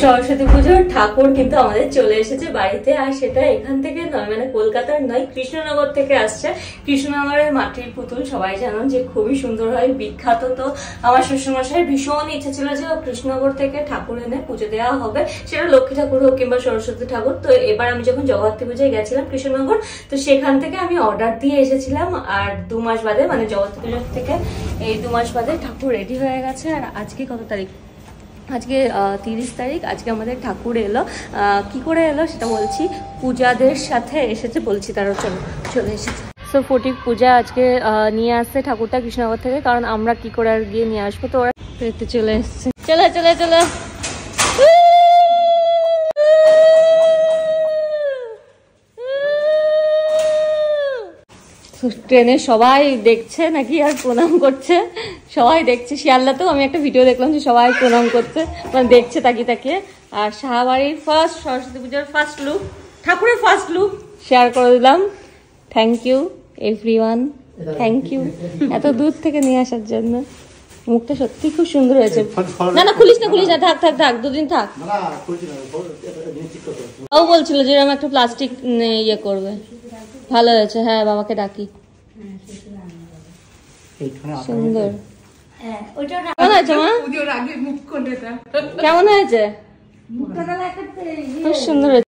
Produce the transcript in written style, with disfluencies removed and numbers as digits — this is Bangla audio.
সরস্বতী পুজোর ঠাকুর কিন্তু আমাদের চলে এসেছে বাড়িতে, আর সেটা এখান থেকে নয়, মানে কলকাতার নয়, কৃষ্ণনগর থেকে আসছে। কৃষ্ণনগরের মাটির পুতুল সবাই জানেন যে খুবই সুন্দর হয়, বিখ্যাত। তো আমার শ্বশুরমশাইয়ের ভীষণ ইচ্ছা ছিল যে কৃষ্ণনগর থেকে ঠাকুর এনে পুজো দেওয়া হবে, সেটা লক্ষ্মী ঠাকুর হোক কিংবা সরস্বতী ঠাকুর। তো এবার আমি যখন জগদ্ধাত্রী পুজোয় গেছিলাম কৃষ্ণনগর, তো সেখান থেকে আমি অর্ডার দিয়ে এসেছিলাম, আর 2 মাস বাদে, মানে জগদ্ধাত্রী পুজোর থেকে এই 2 মাস বাদে ঠাকুর রেডি হয়ে গেছে। আর আজকে কত তারিখ? আজকে 30 তারিখ। আজকে আমাদের ঠাকুর এলো। কি করে এলো সেটা বলছি। পূজাদের সাথে এসেছে, বলছি তারা চলে এসেছে। সো ফটিক পূজা আজকে নিয়ে আসছে ঠাকুরটা কৃষ্ণনগর থেকে, কারণ আমরা কি করে আর গিয়ে নিয়ে আসবো, তো ওরা পেতে চলে এসছে। চলে চলে চলে ট্রেনে সবাই দেখছে নাকি আর প্রণাম করছে, সবাই দেখছে। শিয়ালদাতেও আমি একটা ভিডিও দেখলাম যে সবাই প্রণাম করছে, মানে দেখছে তাকিয়ে তাকিয়ে। আর শাহবাড়ির ফার্স্ট সরস্বতী পুজোর ফার্স্ট লুক, ঠাকুরের ফার্স্ট লুক শেয়ার করে দিলাম। Thank you everyone, thank you এত দূর থেকে নিয়ে আসার জন্য। মুখটা সত্যি খুব সুন্দর হয়েছে। না না খুলিস না, খুলিস না, থাক থাক থাক, 2 দিন থাক। ও বলছিল যে এরকম একটা প্লাস্টিক ইয়ে করবে। ভালো হয়েছে, হ্যাঁ বাবাকে ডাকি। সুন্দর। কেমন হয়েছে মা? কেমন হয়েছে? খুব সুন্দর হয়েছে।